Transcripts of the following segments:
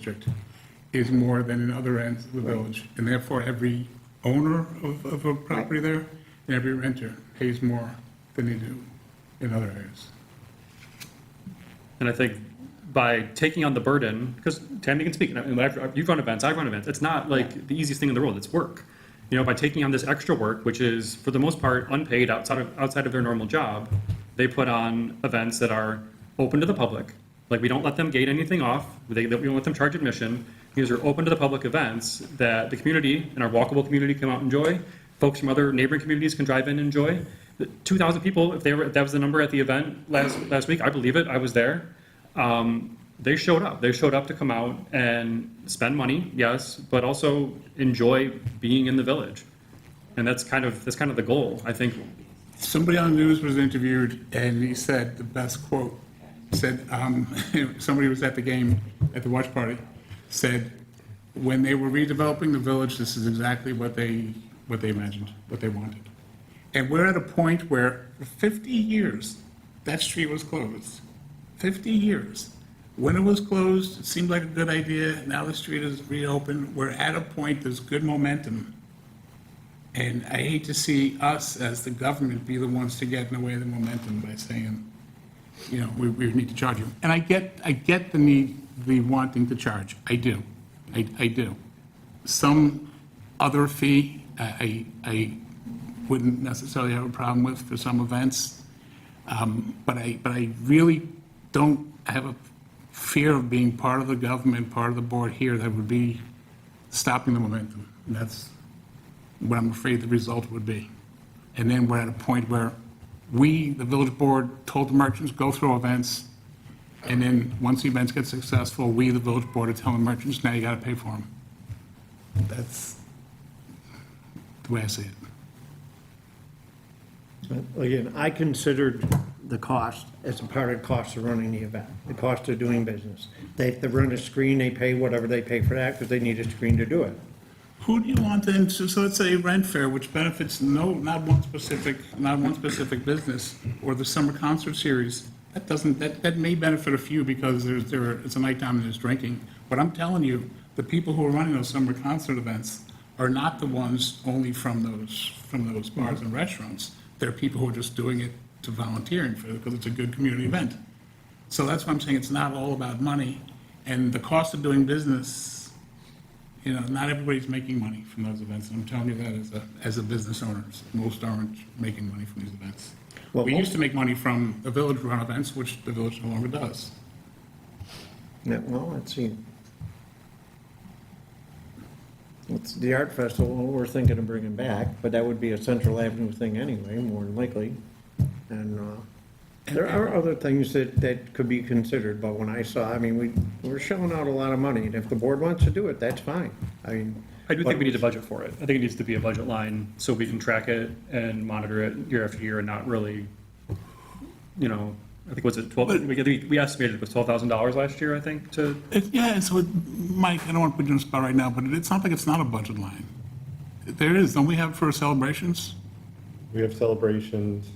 district is more than in other ends of the village. And therefore, every owner of a property there and every renter pays more than they do in other areas. And I think by taking on the burden, because Tammy can speak, and you've run events, I've run events, it's not like the easiest thing in the world, it's work. You know, by taking on this extra work, which is for the most part unpaid outside of their normal job, they put on events that are open to the public. Like, we don't let them gate anything off, we don't let them charge admission. These are open to the public events that the community and our walkable community come out and enjoy. Folks from other neighboring communities can drive in and enjoy. 2,000 people, if that was the number at the event last week, I believe it, I was there. They showed up. They showed up to come out and spend money, yes, but also enjoy being in the village. And that's kind of the goal, I think. Somebody on the news was interviewed, and he said the best quote, said, somebody was at the game, at the watch party, said, when they were redeveloping the village, this is exactly what they imagined, what they wanted. And we're at a point where for 50 years, that street was closed. 50 years. When it was closed, it seemed like a good idea. Now the street is reopened. We're at a point, there's good momentum. And I hate to see us as the government be the ones to get in the way of the momentum by saying, you know, we need to charge you. And I get the need, the wanting to charge. I do. I do. Some other fee, I wouldn't necessarily have a problem with for some events. But I really don't have a fear of being part of the government, part of the board here that would be stopping the momentum. And that's what I'm afraid the result would be. And then we're at a point where we, the village board, told the merchants, go through events. And then once the events get successful, we, the village board, are telling merchants, now you got to pay for them. That's the way I see it. Again, I considered the cost as a part of the cost of running the event, the cost of doing business. They run a screen, they pay whatever they pay for that because they need a screen to do it. Who do you want then, so let's say rent fair, which benefits not one specific business, or the summer concert series, that may benefit a few because it's a nighttime and there's drinking. But I'm telling you, the people who are running those summer concert events are not the ones only from those bars and restaurants. They're people who are just doing it to volunteering for it because it's a good community event. So that's why I'm saying it's not all about money. And the cost of doing business, you know, not everybody's making money from those events. And I'm telling you that as a business owner, most aren't making money from these events. Well, We used to make money from the village-run events, which the village no longer does. Yeah, well, let's see. It's the art festival, we're thinking of bringing back, but that would be a Central Avenue thing anyway, more than likely. And there are other things that could be considered, but when I saw, I mean, we're shelling out a lot of money, and if the board wants to do it, that's fine. I mean. I do think we need to budget for it. I think it needs to be a budget line so we can track it and monitor it year after year and not really, you know, I think, was it 12, we estimated it was $12,000 last year, I think, to. Yeah, so Mike, I don't want to put you on the spot right now, but it's not like it's not a budget line. There is, don't we have for celebrations? We have celebrations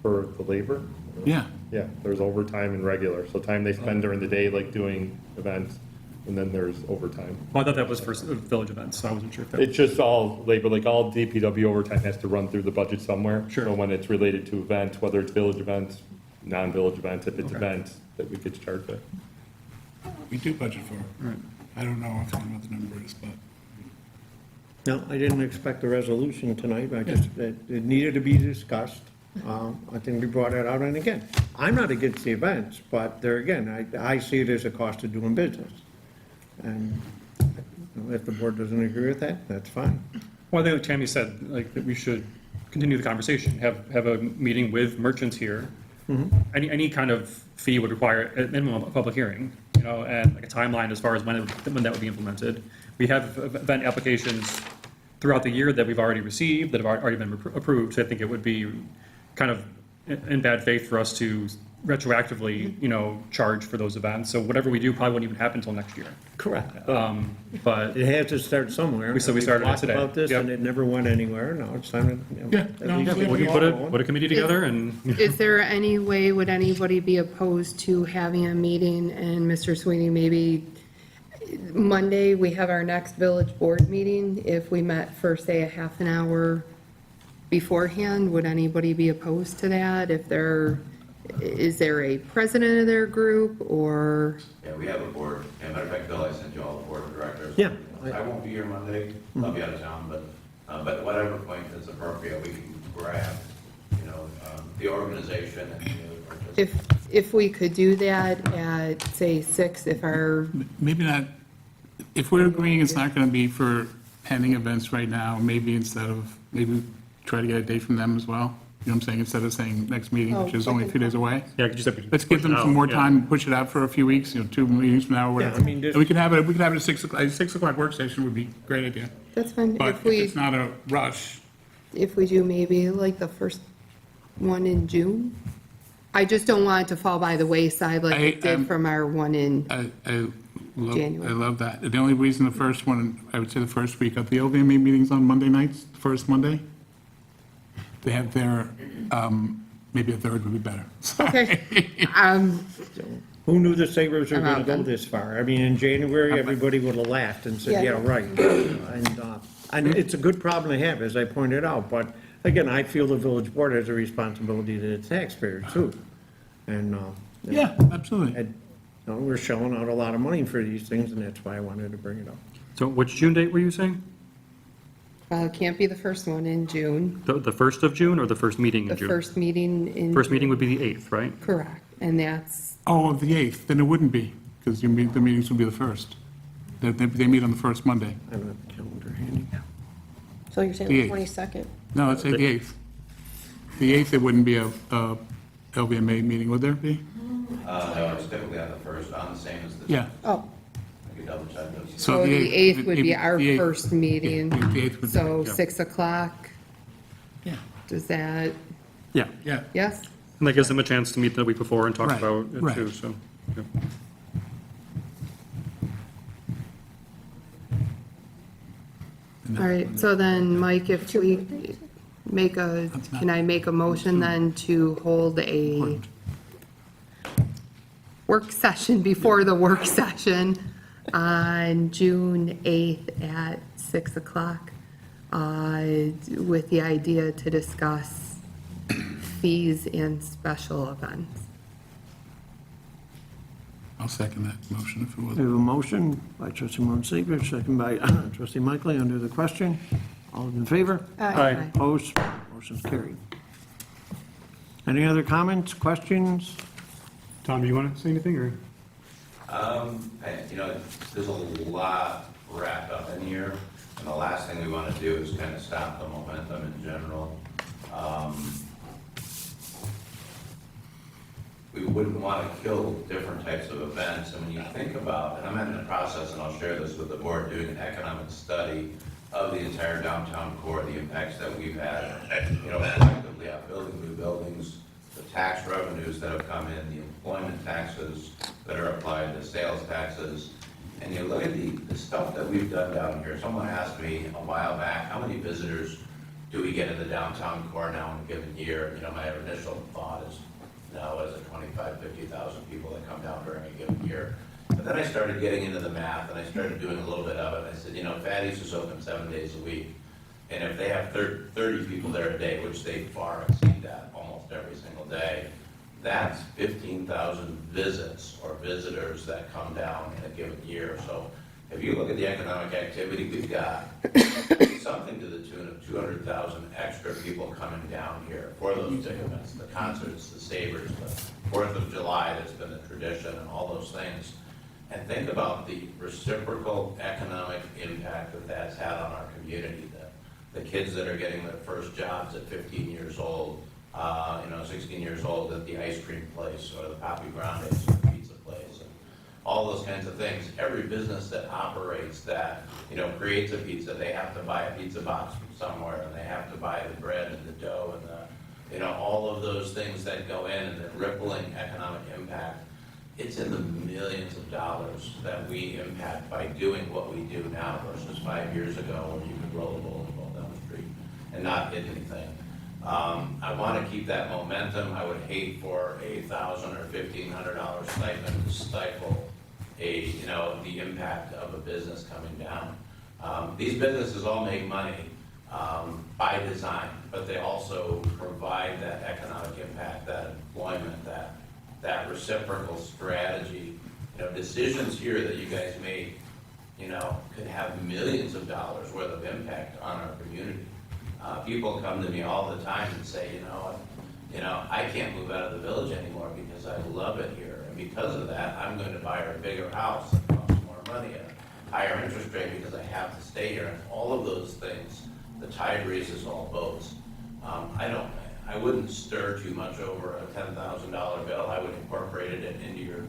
for the labor. Yeah. Yeah, there's overtime and regular, so time they spend during the day, like doing events, and then there's overtime. Well, I thought that was for village events, so I wasn't sure if that. It's just all labor, like all DPW overtime has to run through the budget somewhere. Sure. So when it's related to events, whether it's village events, non-village events, if it's Okay. events, that we get charged with. We do budget for it. Right. I don't know what the number is, but. No, I didn't expect a resolution tonight, I just, it needed to be discussed. I think we brought that out, and again, I'm not against the events, but there again, I see it as a cost of doing business. And you know, if the board doesn't agree with that, that's fine. Well, I think like Tammy said, like, that we should continue the conversation, have a meeting with merchants here. Any kind of fee would require at minimum a public hearing, you know, and like a timeline as far as when that would be implemented. We have event applications throughout the year that we've already received, that have already been approved, so I think it would be kind of in bad faith for us to retroactively, you know, charge for those events. So whatever we do probably won't even happen until next year. Correct. But It has to start somewhere. So we started it talked today. about this, Yep. and it never went anywhere, now it's time to, you know, Yeah, at no, least yeah, we get can the ball put a committee together and. Is there any way, would anybody be opposed to having a meeting and Mr. Sweeney maybe Monday, we have our next village board meeting. If we met for, say, a half an hour beforehand, would anybody be opposed to that? Is there a president of their group, or? Yeah, we have a board. As a matter of fact, Bill, I sent you all the board of directors. Yeah. I won't be here Monday. I'll be out of town, but whatever point that's appropriate, we can grab, the organization and the participants. If we could do that at, say, 6, if our, Maybe not, if we're agreeing it's not going to be for pending events right now, maybe maybe try to get a date from them as well. You know what I'm saying? Instead of saying next meeting, which is only a few days away. Yeah, you said we could Let's give push it them some out, more yeah. time, push it out for a few weeks, 2 meetings from now or Yeah, whatever. I mean, And we can have it at 6 o'clock, a 6 o'clock work session would be a great idea. that's fine. But If if we, it's not a rush, if we do maybe like the first one in June? I just don't want it to fall by the wayside like it did from our one in, I January. love that. The only reason the first one, I would say the first week of the LVMA meetings on Monday nights, the first Monday, they have their, maybe a third would be better. okay. Who knew the Sabres were I'm gonna out go then. this far? I mean, in January, everybody would have laughed and said, Yeah. yeah, right. And it's a good problem to have, as I pointed out, but again, I feel the village board has a responsibility to the taxpayers too. And, Yeah, absolutely. we're shelling out a lot of money for these things, and that's why I wanted to bring it up. So which June date were you saying? It can't be the first one in June. The 1st of June or the first meeting The in June? first meeting in. First meeting would be the 8th, right? Correct, and that's, Oh, the 8th, then it wouldn't be, because the meetings would be the first. They meet on the first Monday. I don't have the calendar handy. So you're saying The the 8th. 22nd? No, let's say the 8th. The 8th, it wouldn't be a LVMA meeting, would there be? No, it's typically on the first, on the same as the. Yeah. Oh, I could double check those. so the 8th would be our the 8th first meeting. Yeah, the 8th would be, So yeah. 6 o'clock, Yeah, does that, Yeah. yeah. yes? And that gives them a chance to meet the week before and talk Right, about it right. too, so. yeah. All right, so then, Mike, if we make can I make a motion then to hold a work session before the work session on June 8th at 6 o'clock with the idea to discuss fees and special events? I'll second that motion if it We was. have a motion by trustee Marone, second by trustee Michael, under the question. All in favor? Aye. Opposed? Motion's carried. Any other comments, questions? Tom, do you want to say anything, or? There's a lot wrapped up in here, and the last thing we want to do is kind of stop the momentum in general. We wouldn't want to kill different types of events, and when you think about, and I'm in the process, and I'll share this with the board, doing an economic study of the entire downtown core, the impacts that we've had, collectively on building new buildings, the tax revenues that have come in, the employment taxes that are applied, the sales taxes, and you look at the stuff that we've done down here. Someone asked me a while back, how many visitors do we get in the downtown core now in a given year? My initial thought is, now is it 25, 50,000 people that come down during a given year. But then I started getting into the math, and I started doing a little bit of it. I said, Fatty's is open 7 days a week. And if they have 30 people there a day, which they far exceed that almost every single day, that's 15,000 visits or visitors that come down in a given year. So if you look at the economic activity, we've got something to the tune of 200,000 extra people coming down here for those big events, the concerts, the Sabres, the 4th of July that's been a tradition, and all those things. And think about the reciprocal economic impact that that's had on our community. The kids that are getting their first jobs at 15 years old, 16 years old at the ice cream place or the Papi Grande's or the pizza place, and all those kinds of things. Every business that operates that, creates a pizza, they have to buy a pizza box from somewhere, and they have to buy the bread and the dough and all of those things that go in, and the rippling economic impact. It's in the millions of dollars that we impact by doing what we do now versus 5 years ago when you could roll a bowling ball down the street and not hit anything. I want to keep that momentum. I would hate for $1,000 or $1,500 stipend to stifle the impact of a business coming down. These businesses all make money by design, but they also provide that economic impact, that employment, that reciprocal strategy. Decisions here that you guys make, could have millions of dollars worth of impact on our community. People come to me all the time and say, I can't move out of the village anymore because I love it here. And because of that, I'm going to buy a bigger house that costs more money, a higher interest rate because I have to stay here. And all of those things, the tide raises all boats. I wouldn't stir too much over a $10,000 bill. I would incorporate it into your,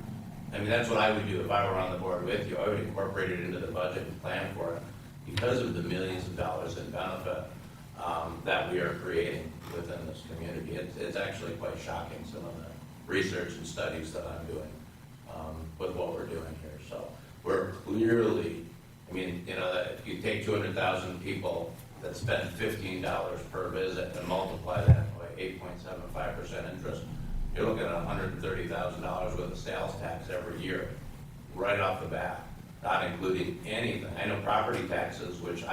that's what I would do if I were on the board with you. I would incorporate it into the budget and plan for it because of the millions of dollars in benefit that we are creating within this community. It's actually quite shocking, some of the research and studies that I'm doing with what we're doing here. So we're clearly, that if you take 200,000 people that spend $15 per visit and multiply that by 8.75% interest, you're looking at $130,000 worth of sales tax every year, right off the bat, not including anything. I know property taxes, which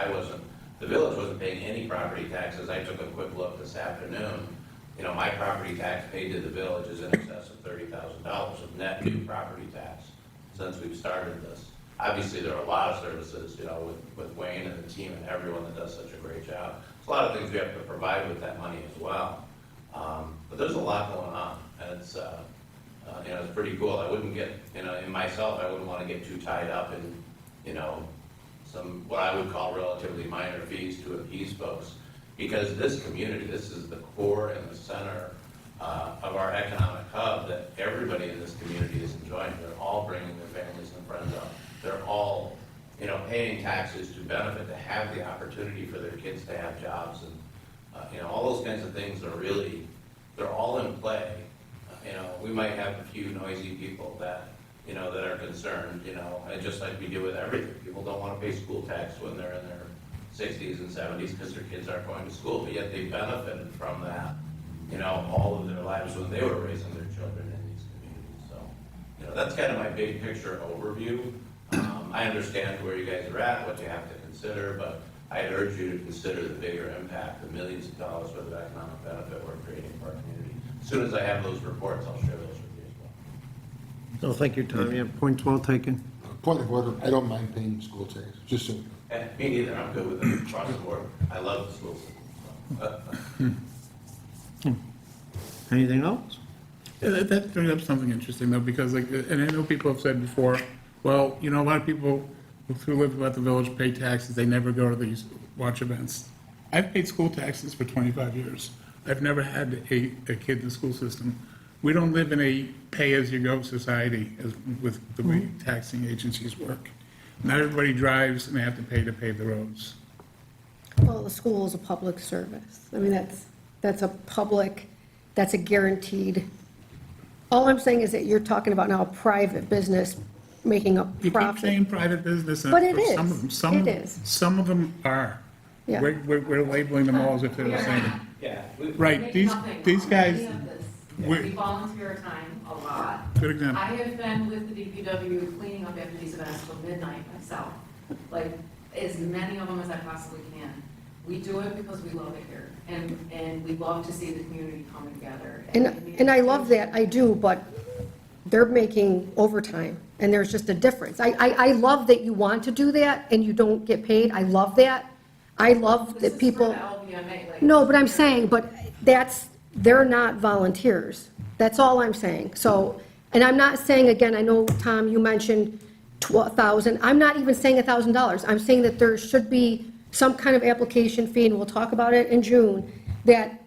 the village wasn't paying any property taxes. I took a quick look this afternoon. My property tax paid to the village is in excess of $30,000 of net new property tax since we've started this. Obviously, there are a lot of services, with Wayne and the team and everyone that does such a great job. There's a lot of things we have to provide with that money as well. But there's a lot going on, and it's pretty cool. I wouldn't get, in myself, I wouldn't want to get too tied up in, some, what I would call relatively minor fees to appease folks. Because this community, this is the core and the center of our economic hub that everybody in this community is enjoying. They're all bringing their families and friends up. They're all, paying taxes to benefit, to have the opportunity for their kids to have jobs. And, all those kinds of things are really, they're all in play. We might have a few noisy people that are concerned, and just like we do with everything. People don't want to pay school tax when they're in their 60s and 70s because their kids aren't going to school, but yet they benefited from that, all of their lives when they were raising their children in these communities. So, that's kind of my big picture overview. I understand where you guys are at, what you have to consider, but I'd urge you to consider the bigger impact, the millions of dollars worth of economic benefit we're creating for our community. As soon as I have those reports, I'll share those with you as well. So thank you, Tom. Yeah, points well taken. Point of order, I don't mind paying school tax, just so. Me neither, I'm good with it across the board. I love the school system. So. Anything else? That brings up something interesting though, because and I know people have said before, well, a lot of people who live about the village pay taxes, they never go to these watch events. I've paid school taxes for 25 years. I've never had a kid in the school system. We don't live in a pay-as-you-go society with the way taxing agencies work. Not everybody drives and they have to pay the roads. Well, the school is a public service. That's a guaranteed. All I'm saying is that you're talking about now a private business making a You keep profit. saying private business. and But it some of is. them- It is. Some of them are. Yeah. We're labeling them all as if they're the same. Yeah. Right, Make these nothing guys, of any of this. we- We volunteer time a lot. good example. I have been with the DPW cleaning up after these events till midnight myself, like as many of them as I possibly can. We do it because we love it here, and we love to see the community coming together. And I love that, I do, but they're making overtime, and there's just a difference. I love that you want to do that and you don't get paid, I love that. I love This that is people. for the LVMA, like. No, but I'm saying, they're not volunteers. That's all I'm saying. So, and I'm not saying, again, I know, Tom, you mentioned 12,000. I'm not even saying $1,000. I'm saying that there should be some kind of application fee, and we'll talk about it in June, that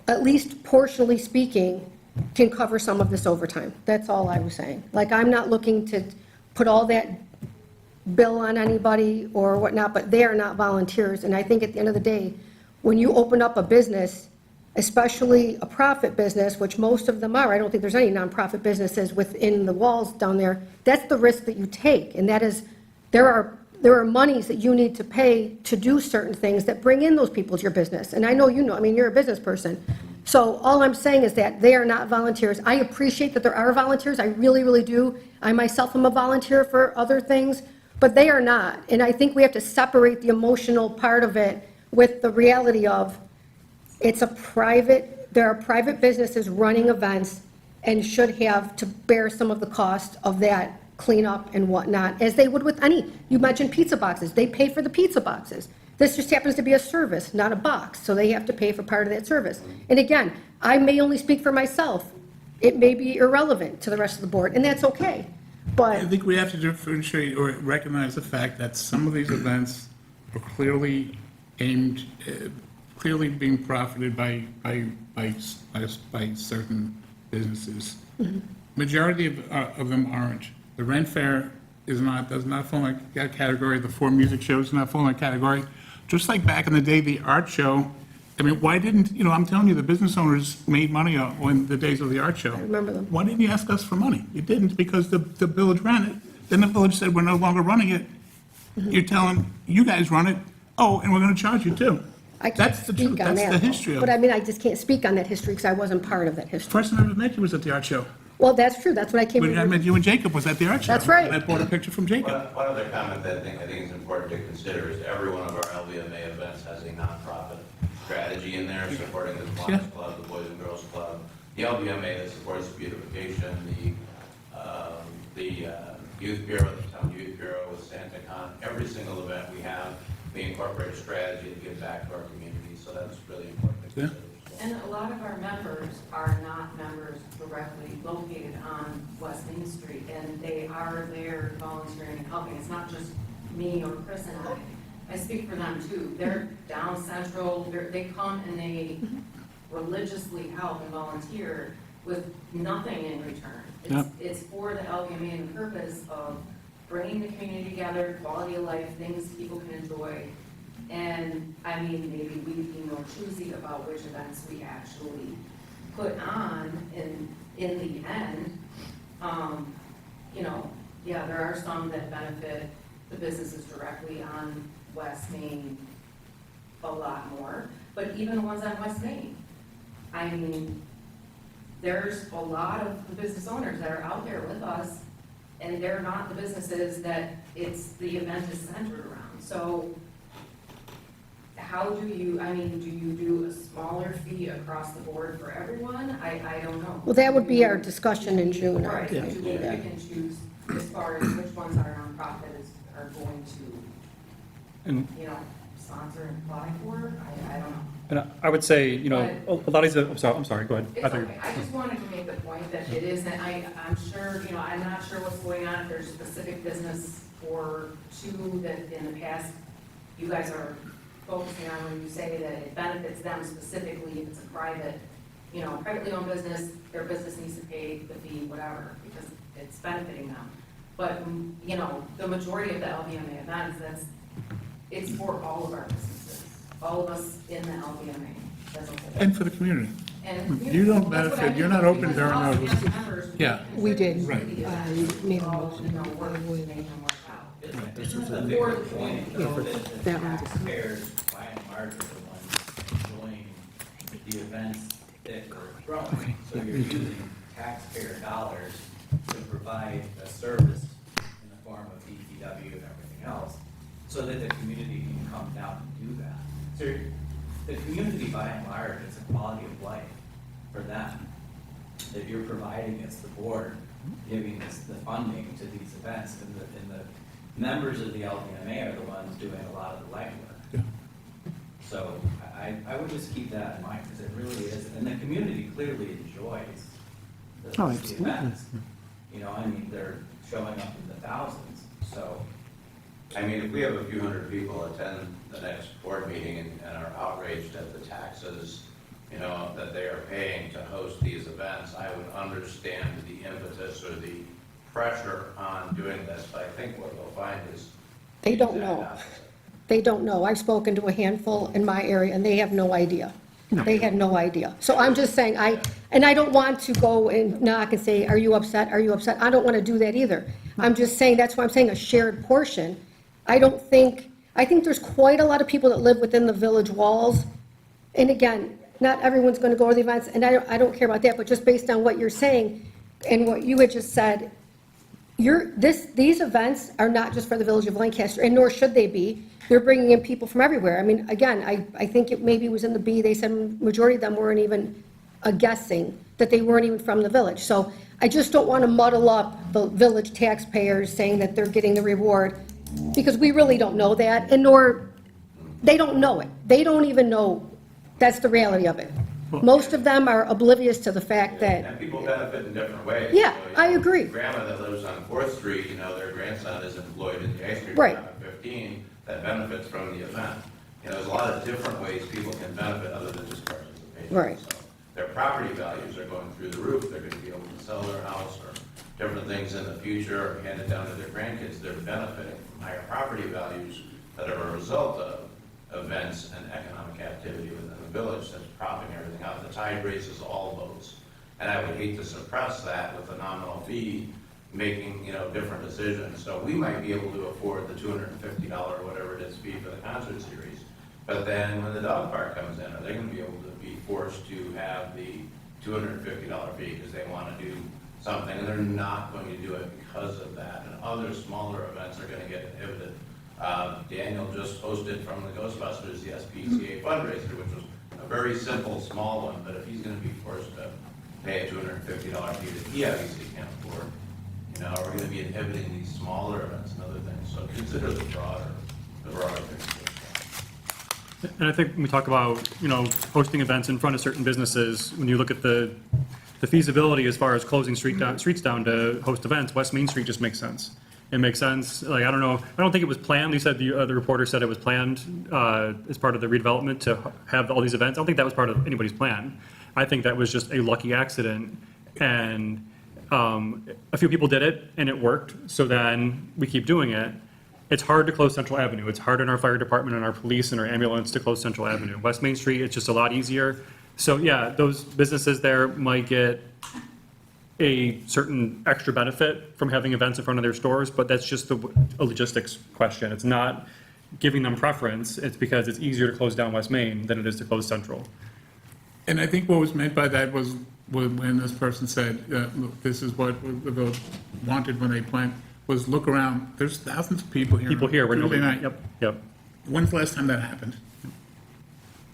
at least portionally speaking, can cover some of this overtime. That's all I was saying. Like, I'm not looking to put all that bill on anybody or whatnot, but they are not volunteers. And I think at the end of the day, when you open up a business, especially a profit business, which most of them are, I don't think there's any nonprofit businesses within the walls down there, that's the risk that you take. And that is, there are monies that you need to pay to do certain things that bring in those people to your business. And I know, you're a business person. So all I'm saying is that they are not volunteers. I appreciate that there are volunteers, I really, really do. I myself am a volunteer for other things, but they are not. And I think we have to separate the emotional part of it with the reality of, there are private businesses running events and should have to bear some of the cost of that cleanup and whatnot, as they would with any, you mentioned pizza boxes, they pay for the pizza boxes. This just happens to be a service, not a box, so they have to pay for part of that service. And again, I may only speak for myself. It may be irrelevant to the rest of the board, and that's okay. I But, think we have to differentiate or recognize the fact that some of these events are clearly aimed, clearly being profited by certain businesses. Majority of them aren't. The Ren Fair does not fall in that category. The 4 music shows do not fall in that category. Just like back in the day, the art show, I mean, why didn't, I'm telling you, the business owners made money on the days of the art show. I remember them. Why didn't you ask us for money? You didn't, because the village ran it. Then the village said, we're no longer running it. You're telling, you guys run it, and we're gonna charge you too. I can't That's the truth. speak on that. That's the history of But I it. mean, I just can't speak on that history because I wasn't part of that history. First time I ever met you was at the art show. Well, that's true, that's what I came When I here. met you and Jacob was at the art show. That's right. And I bought a picture from Jacob. One other comment that I think is important to consider is every one of our LVMA events has a nonprofit strategy in there, supporting the Kiwanis Club, the Boys and Girls Club, the LVMA that supports beautification, the Youth Bureau, the Town Youth Bureau with SantaCon. Every single event we have, we incorporate a strategy to give back to our community, so that's really important to consider. And a lot of our members are not members directly located on West Main Street, and they are there volunteering and helping. It's not just me or Chris and I speak for them too. They're down central, they come and they religiously help and volunteer with nothing in return. Yep. It's for the LVMA and the purpose of bringing the community together, quality of life, things people can enjoy. And, I mean, maybe we'd be more choosy about which events we actually put on in the end. There are some that benefit the businesses directly on West Main a lot more, but even the ones on West Main. I mean, there's a lot of the business owners that are out there with us, and they're not the businesses that the event is centered around. So how do you do a smaller fee across the board for everyone? I don't know. Well, that would be our discussion in June. Right, Yeah. do we pick and choose as far as which ones our nonprofits are going And to, sponsor and apply for? I don't know. And I would say, a lot of these, I'm sorry, go ahead. It's I think- okay, I just wanted to make the point that it is, and I'm sure, I'm not sure what's going on, if there's specific business or two that in the past you guys are focusing on when you say that it benefits them specifically, if it's a privately owned business, their business needs to pay the fee, whatever, because it's benefiting them. But, the majority of the LVMA events, it's for all of our businesses, all of us in the LVMA as a whole. And for the community. And You don't that's what I benefit, you're mean, not open because during us those. as members, Yeah. We did. Right. I made a motion. Work to make them work out. Isn't the For bigger the point, community. though, that the That one's- taxpayers, by and large, are the ones enjoying the events that we're growing? So you're using taxpayer dollars to provide a service in the form of DPW and everything else, so that the community can come down and do that. So the community, by and large, it's a quality of life for them that you're providing as the board, giving us the funding to these events, and the members of the LVMA are the ones doing a lot of the legwork. Yeah. So I would just keep that in mind, because it really is, and the community clearly enjoys the events. They're showing up in the thousands, so. If we have a few hundred people attend the next board meeting and are outraged at the taxes, that they are paying to host these events, I would understand the impetus or the pressure on doing this, but I think what you'll find is. They the don't exact know. opposite. They don't know. I've spoken to a handful in my area, and they have no idea. They had no idea. So I'm just saying, I don't want to go and knock and say, are you upset? Are you upset? I don't want to do that either. I'm just saying, that's why I'm saying a shared portion. I think there's quite a lot of people that live within the village walls. And again, not everyone's going to go to the events, and I don't care about that, but just based on what you're saying and what you had just said, these events are not just for the Village of Lancaster, and nor should they be. They're bringing in people from everywhere. I mean, again, I think it maybe was in the B, they said majority of them weren't even guessing that they weren't even from the village. So I just don't want to muddle up the village taxpayers saying that they're getting the reward, because we really don't know that, and nor, they don't know it. They don't even know, that's the reality of it. Most of them are oblivious to the fact that, And people benefit in different ways. Yeah, So, you I know, agree. Grandma that lives on Fourth Street, their grandson is employed in the ice cream Right. shop at 15, that benefits from the event. There's a lot of different ways people can benefit other than just participation. Right. So their property values are going through the roof, they're gonna be able to sell their house or different things in the future, or hand it down to their grandkids, they're benefiting from higher property values that are a result of events and economic activity within the village that's propping everything up. The tide raises all boats. And I would hate to suppress that with a nominal fee, making, different decisions. So we might be able to afford the $250 or whatever it is fee for the concert series. But then when the dog park comes in, are they gonna be able to be forced to have the $250 fee because they wanna do something, and they're not going to do it because of that, and other smaller events are gonna get inhibited. Daniel just posted from the Ghostbusters, the SPCA fundraiser, which was a very simple, small one, but if he's gonna be forced to pay a $250 fee that he obviously can't afford, we're gonna be inhibiting these smaller events and other things, so consider the broader picture. And I think when we talk about, hosting events in front of certain businesses, when you look at the feasibility as far as closing streets down to host events, West Main Street just makes sense. It makes sense, like, I don't know, I don't think it was planned, you said, the reporter said it was planned as part of the redevelopment to have all these events. I don't think that was part of anybody's plan. I think that was just a lucky accident, and a few people did it, and it worked, so then we keep doing it. It's hard to close Central Avenue. It's hard in our fire department and our police and our ambulance to close Central Avenue. West Main Street, it's just a lot easier. So yeah, those businesses there might get a certain extra benefit from having events in front of their stores, but that's just a logistics question. It's not giving them preference. It's because it's easier to close down West Main than it is to close Central. And I think what was meant by that was when this person said, look, this is what the village wanted when they planned, was look around, there's thousands of people here. People here, on Tuesday night. Yep. When's the last time that happened?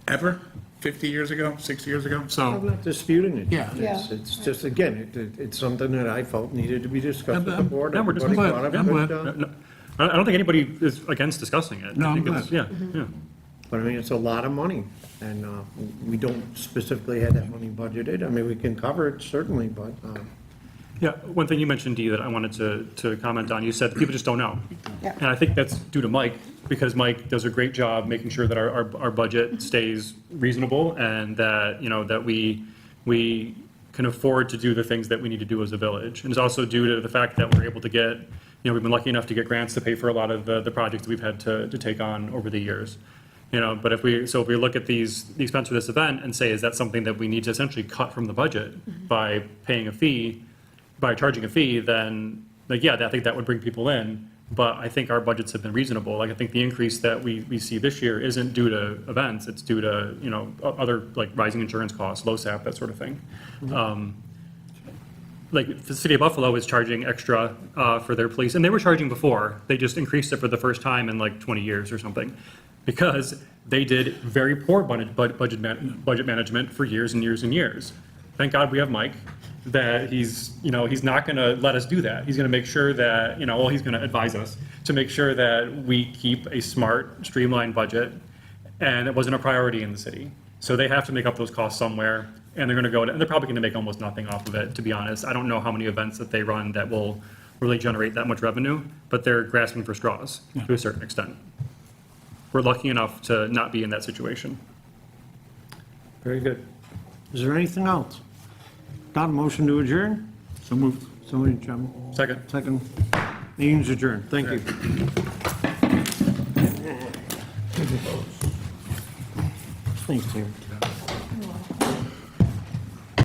Ever? 50 years ago, 60 years ago? I'm So, not disputing it. Yeah. It's just, again, it's something that I felt needed to be discussed with the board. Yeah, we're Everybody discussing brought it. up Yeah, good, no, I don't think anybody is against discussing it. No, I think I'm it's- glad. Yeah. But I mean, it's a lot of money, and we don't specifically have that money budgeted. I mean, we can cover it certainly, but, Yeah, one thing you mentioned, Dee, that I wanted to comment on, you said that people just don't know. Yeah. And I think that's due to Mike, because Mike does a great job making sure that our budget stays reasonable and that, that we can afford to do the things that we need to do as a village. And it's also due to the fact that we're able to get, we've been lucky enough to get grants to pay for a lot of the projects that we've had to take on over the years. But if we look at the expense of this event and say, is that something that we need to essentially cut from the budget by paying a fee, by charging a fee, then, I think that would bring people in. But I think our budgets have been reasonable. Like, I think the increase that we see this year isn't due to events, it's due to, other, like, rising insurance costs, LoSAP, that sort of thing. Like, the city of Buffalo is charging extra for their police, and they were charging before. They just increased it for the first time in like 20 years or something, because they did very poor budget management for years and years and years. Thank God we have Mike, that he's not going to let us do that. He's going to make sure that, he's going to advise us to make sure that we keep a smart, streamlined budget, and it wasn't a priority in the city. So they have to make up those costs somewhere, and they're going to go, and they're probably going to make almost nothing off of it, to be honest. I don't know how many events that they run that will really generate that much revenue, but they're grasping for straws to a certain extent. We're lucky enough to not be in that situation. very good. Is there anything else? Not a motion to adjourn? so moved. Somebody jump. Second. Meeting's adjourned. Thank you. Thanks, Tim.